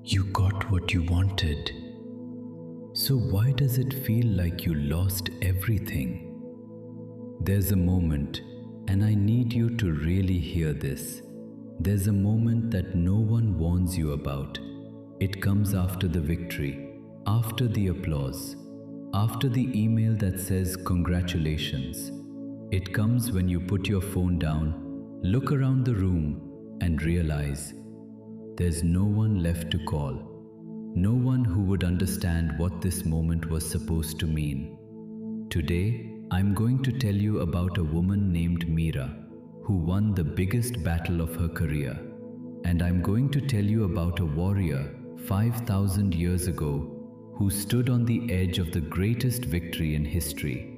You got what you wanted. So why does it feel like you lost everything? There's a moment, and I need you to really hear this. There's a moment that no one warns you about. It comes after the victory, after the applause, after the email that says congratulations. It comes when you put your phone down, look around the room, and realize there's no one left to call. No one who would understand what this moment was supposed to mean. Today, I'm going to tell you about a woman named Meera, who won the biggest battle of her career. And I'm going to tell you about a warrior 5,000 years ago who stood on the edge of the greatest victory in history.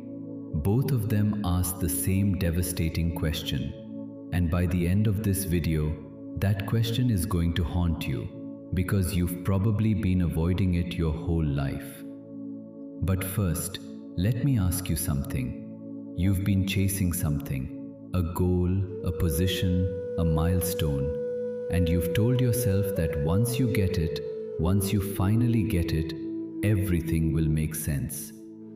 Both of them asked the same devastating question. And by the end of this video, that question is going to haunt you, because you've probably been avoiding it your whole life. But first, let me ask you something. You've been chasing something, a goal, a position, a milestone, and you've told yourself that once you get it, once you finally get it, everything will make sense.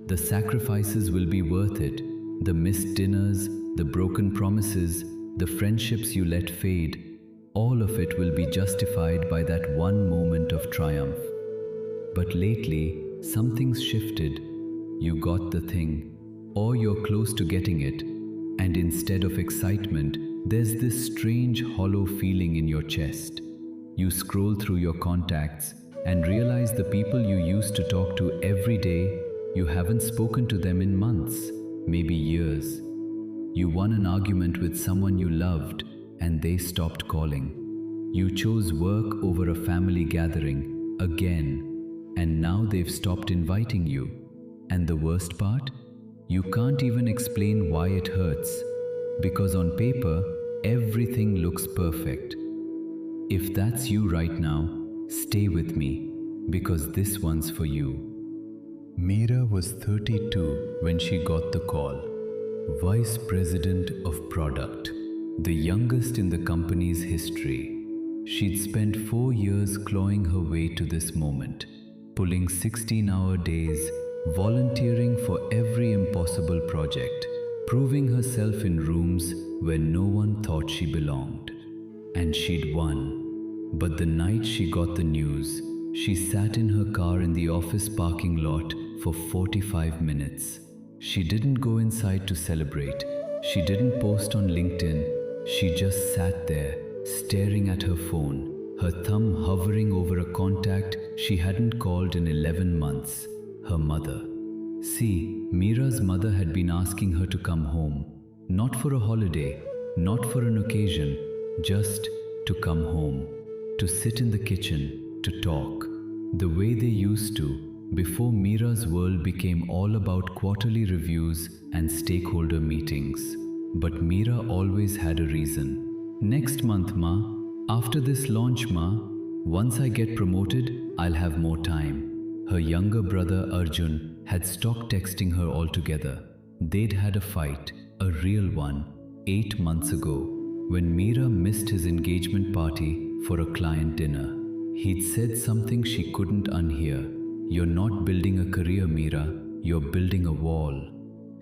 The sacrifices will be worth it. The missed dinners, the broken promises, the friendships you let fade, all of it will be justified by that one moment of triumph. But lately, something's shifted. You got the thing, or you're close to getting it, and instead of excitement, there's this strange hollow feeling in your chest. You scroll through your contacts and realize the people you used to talk to every day, you haven't spoken to them in months, maybe years. You won an argument with someone you loved, and they stopped calling. You chose work over a family gathering again, and now they've stopped inviting you. And the worst part? You can't even explain why it hurts, because on paper, everything looks perfect. If that's you right now, stay with me, because this one's for you. Meera was 32 when she got the call. Vice President of Product, the youngest in the company's history. She'd spent 4 years clawing her way to this moment, pulling 16-hour days, volunteering for every impossible project, proving herself in rooms where no one thought she belonged. And she'd won. But the night she got the news, she sat in her car in the office parking lot for 45 minutes. She didn't go inside to celebrate. She didn't post on LinkedIn. She just sat there, staring at her phone, her thumb hovering over a contact she hadn't called in 11 months, her mother. See, Meera's mother had been asking her to come home, not for a holiday, not for an occasion, just to come home, to sit in the kitchen, to talk, the way they used to, before Meera's world became all about quarterly reviews and stakeholder meetings. But Meera always had a reason. Next month, Ma. After this launch, Ma. Once I get promoted, I'll have more time. Her younger brother Arjun had stopped texting her altogether. They'd had a fight, a real one, 8 months ago, when Meera missed his engagement party for a client dinner. He'd said something she couldn't unhear. You're not building a career, Meera. You're building a wall.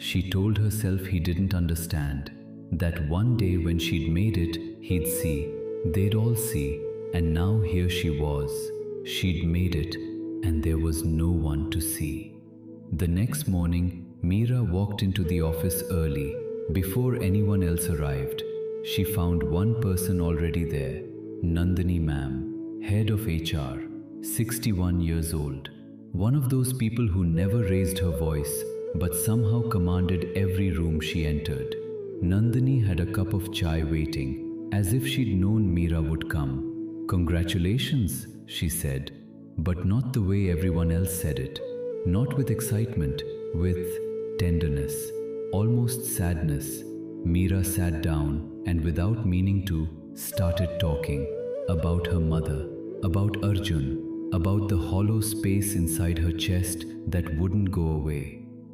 She told herself he didn't understand, that one day when she'd made it, he'd see, they'd all see, and now here she was. She'd made it, and there was no one to see. The next morning, Meera walked into the office early, before anyone else arrived. She found one person already there, Nandini ma'am, head of HR, 61 years old. One of those people who never raised her voice, but somehow commanded every room she entered. Nandini had a cup of chai waiting, as if she'd known Meera would come. "Congratulations," she said, but not the way everyone else said it. Not with excitement, with tenderness, almost sadness. Meera sat down and, without meaning to, started talking about her mother, about Arjun, about the hollow space inside her chest that wouldn't go away.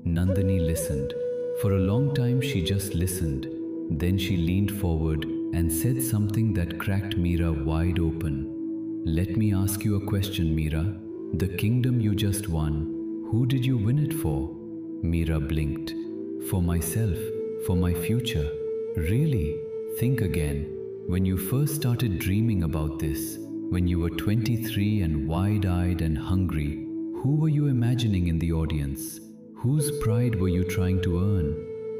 Nandini listened. For a long time she just listened. Then she leaned forward and said something that cracked Meera wide open. Let me ask you a question, Meera. The kingdom you just won, who did you win it for? Meera blinked. For myself, for my future. Really? Think again. When you first started dreaming about this, when you were 23 and wide-eyed and hungry, who were you imagining in the audience? Whose pride were you trying to earn?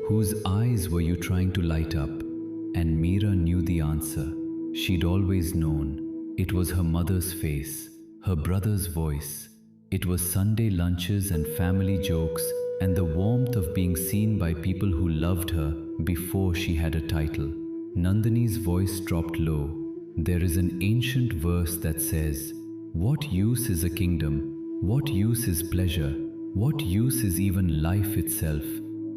Whose eyes were you trying to light up? And Meera knew the answer. She'd always known. It was her mother's face, her brother's voice. It was Sunday lunches and family jokes and the warmth of being seen by people who loved her before she had a title. Nandini's voice dropped low. There is an ancient verse that says, "What use is a kingdom? What use is pleasure? What use is even life itself,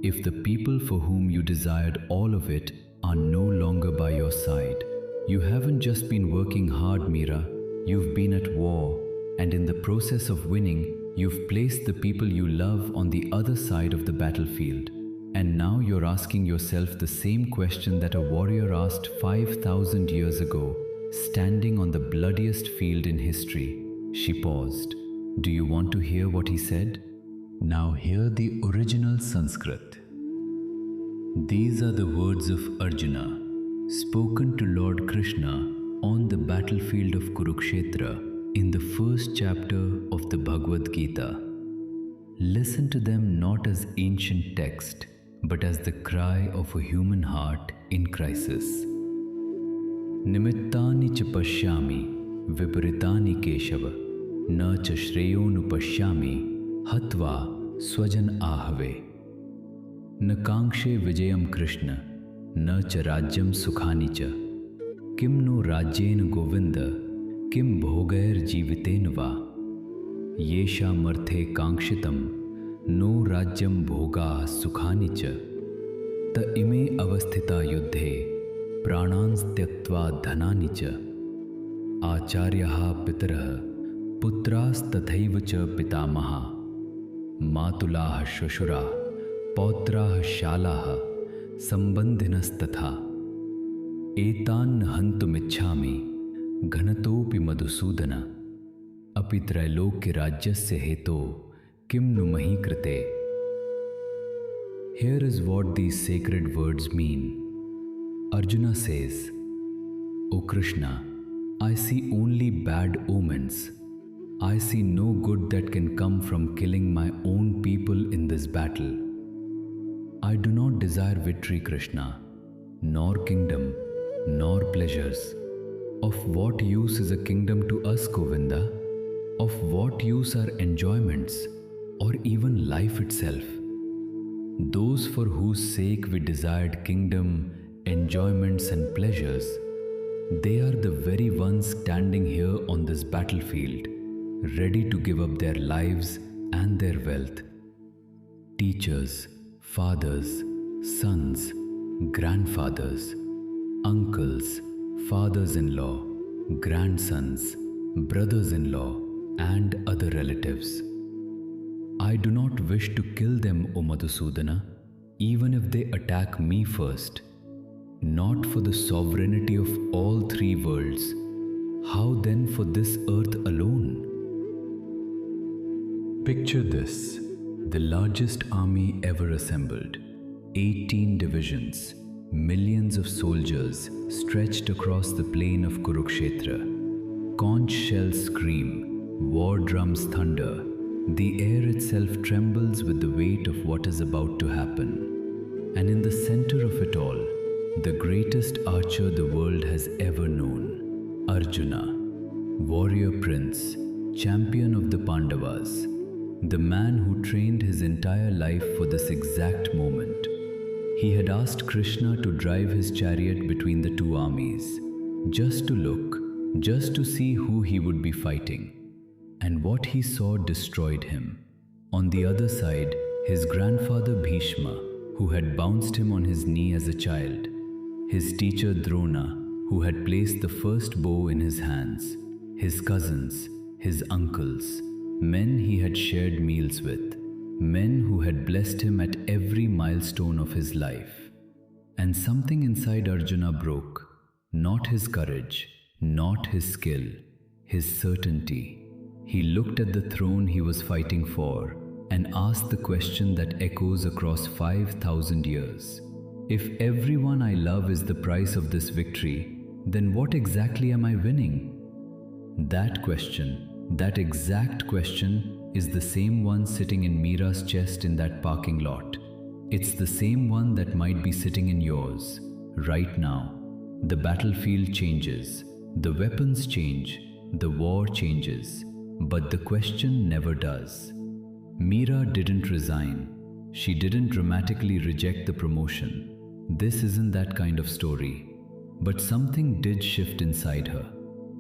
if the people for whom you desired all of it are no longer by your side?" You haven't just been working hard, Meera. You've been at war, and in the process of winning, you've placed the people you love on the other side of the battlefield. And now you're asking yourself the same question that a warrior asked 5,000 years ago, standing on the bloodiest field in history. She paused. Do you want to hear what he said? Now hear the original Sanskrit. These are the words of Arjuna, spoken to Lord Krishna on the battlefield of Kurukshetra in the first chapter of the Bhagavad Gita. Listen to them not as ancient text, but as the cry of a human heart in crisis. Nimittani cha pashyami, viparitani keshava, na cha shreyonu pashyami, hatva swajan ahave. Na kankshe vijayam Krishna, na cha rajyam sukhani cha. Kim no rajyen govinda, kim bhogair jiviten va. Yesha marthe kankshitam, no rajyam bhoga sukhani cha. Ta ime avasthita yuddhe, pranans tyaktva dhanani cha. Acharyaha pitarah, putras tathaiva cha pitamaha. Matulah shvashura, pautrah shalaha, sambandhinastatha. Etan hantumichhami, ghanatopi madhusudana. Api trailokya rajyasya heto, kim nu mahi krite. Here is what these sacred words mean. Arjuna says, O Krishna, I see only bad omens. I see no good that can come from killing my own people in this battle. I do not desire victory, Krishna, nor kingdom, nor pleasures. Of what use is a kingdom to us, Govinda? Of what use are enjoyments, or even life itself? Those for whose sake we desired kingdom, enjoyments and pleasures, they are the very ones standing here on this battlefield, ready to give up their lives and their wealth. Teachers, fathers, sons, grandfathers, uncles, fathers-in-law, grandsons, brothers-in-law, and other relatives. I do not wish to kill them, O Madhusudana, even if they attack me first. Not for the sovereignty of all three worlds. How then for this earth alone? Picture this, the largest army ever assembled, 18 divisions, millions of soldiers stretched across the plain of Kurukshetra. Conch shells scream, war drums thunder, the air itself trembles with the weight of what is about to happen. And in the center of it all, the greatest archer the world has ever known, Arjuna, warrior prince, champion of the Pandavas, the man who trained his entire life for this exact moment. He had asked Krishna to drive his chariot between the two armies, just to look, just to see who he would be fighting. And what he saw destroyed him. On the other side, his grandfather Bhishma, who had bounced him on his knee as a child, his teacher Drona, who had placed the first bow in his hands, his cousins, his uncles, men he had shared meals with, men who had blessed him at every milestone of his life. And something inside Arjuna broke, not his courage, not his skill, his certainty. He looked at the throne he was fighting for and asked the question that echoes across 5,000 years. If everyone I love is the price of this victory, then what exactly am I winning? That question, that exact question, is the same one sitting in Meera's chest in that parking lot. It's the same one that might be sitting in yours, right now. The battlefield changes, the weapons change, the war changes, but the question never does. Meera didn't resign. She didn't dramatically reject the promotion. This isn't that kind of story. But something did shift inside her.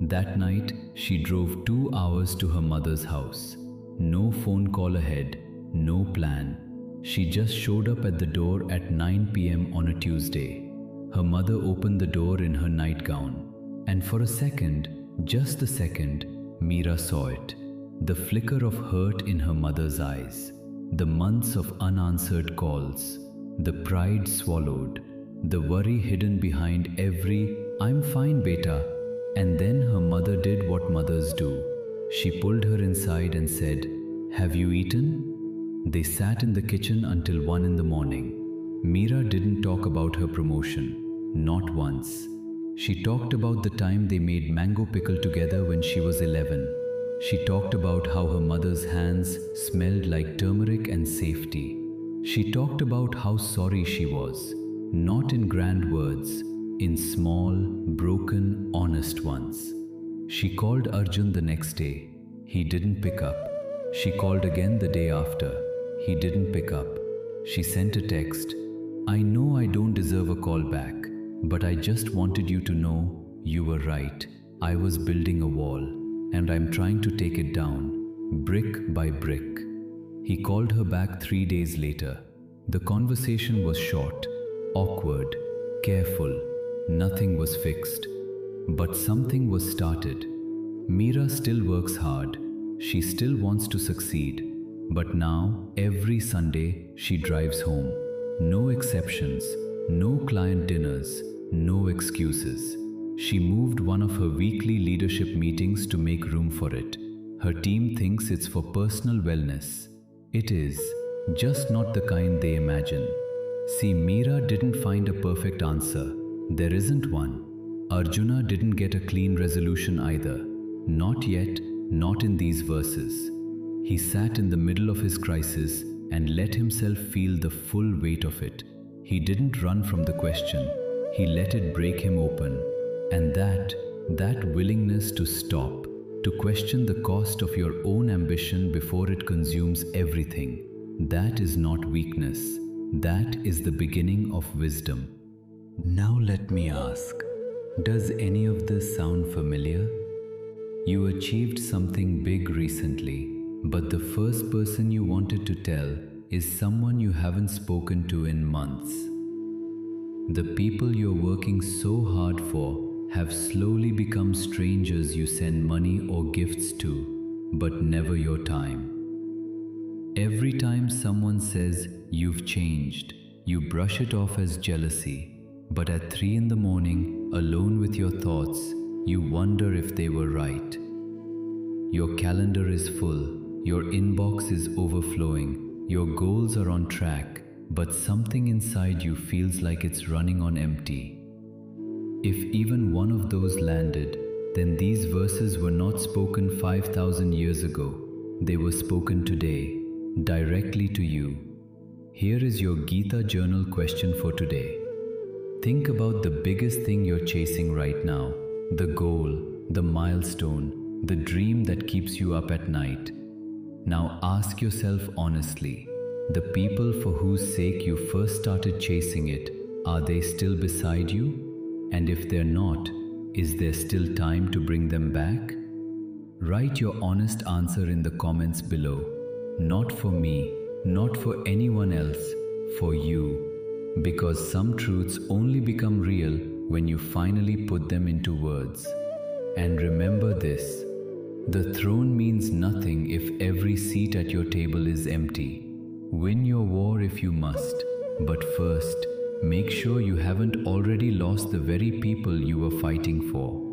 That night, she drove 2 hours to her mother's house. No phone call ahead, no plan. She just showed up at the door at 9 p.m. on a Tuesday. Her mother opened the door in her nightgown. And for a second, just a second, Meera saw it. The flicker of hurt in her mother's eyes. The months of unanswered calls. The pride swallowed. The worry hidden behind every, "I'm fine, beta." And then her mother did what mothers do. She pulled her inside and said, "Have you eaten?" They sat in the kitchen until 1 in the morning. Meera didn't talk about her promotion, not once. She talked about the time they made mango pickle together when she was 11. She talked about how her mother's hands smelled like turmeric and safety. She talked about how sorry she was, not in grand words, in small, broken, honest ones. She called Arjun the next day. He didn't pick up. She called again the day after. He didn't pick up. She sent a text. "I know I don't deserve a call back, but I just wanted you to know you were right. I was building a wall, and I'm trying to take it down, brick by brick." He called her back 3 days later. The conversation was short, awkward, careful. Nothing was fixed. But something was started. Meera still works hard. She still wants to succeed. But now, every Sunday, she drives home. No exceptions, no client dinners, no excuses. She moved one of her weekly leadership meetings to make room for it. Her team thinks it's for personal wellness. It is, just not the kind they imagine. See, Meera didn't find a perfect answer. There isn't one. Arjuna didn't get a clean resolution either. Not yet, not in these verses. He sat in the middle of his crisis and let himself feel the full weight of it. He didn't run from the question. He let it break him open. And that willingness to stop, to question the cost of your own ambition before it consumes everything, that is not weakness. That is the beginning of wisdom. Now let me ask, does any of this sound familiar? You achieved something big recently, but the first person you wanted to tell is someone you haven't spoken to in months. The people you're working so hard for have slowly become strangers you send money or gifts to, but never your time. Every time someone says you've changed, you brush it off as jealousy, but at 3 in the morning, alone with your thoughts, you wonder if they were right. Your calendar is full, your inbox is overflowing, your goals are on track, but something inside you feels like it's running on empty. If even one of those landed, then these verses were not spoken 5,000 years ago. They were spoken today, directly to you. Here is your Gita journal question for today. Think about the biggest thing you're chasing right now, the goal, the milestone, the dream that keeps you up at night. Now ask yourself honestly, the people for whose sake you first started chasing it, are they still beside you? And if they're not, is there still time to bring them back? Write your honest answer in the comments below. Not for me, not for anyone else, for you. Because some truths only become real when you finally put them into words. And remember this, the throne means nothing if every seat at your table is empty. Win your war if you must, but first, make sure you haven't already lost the very people you were fighting for.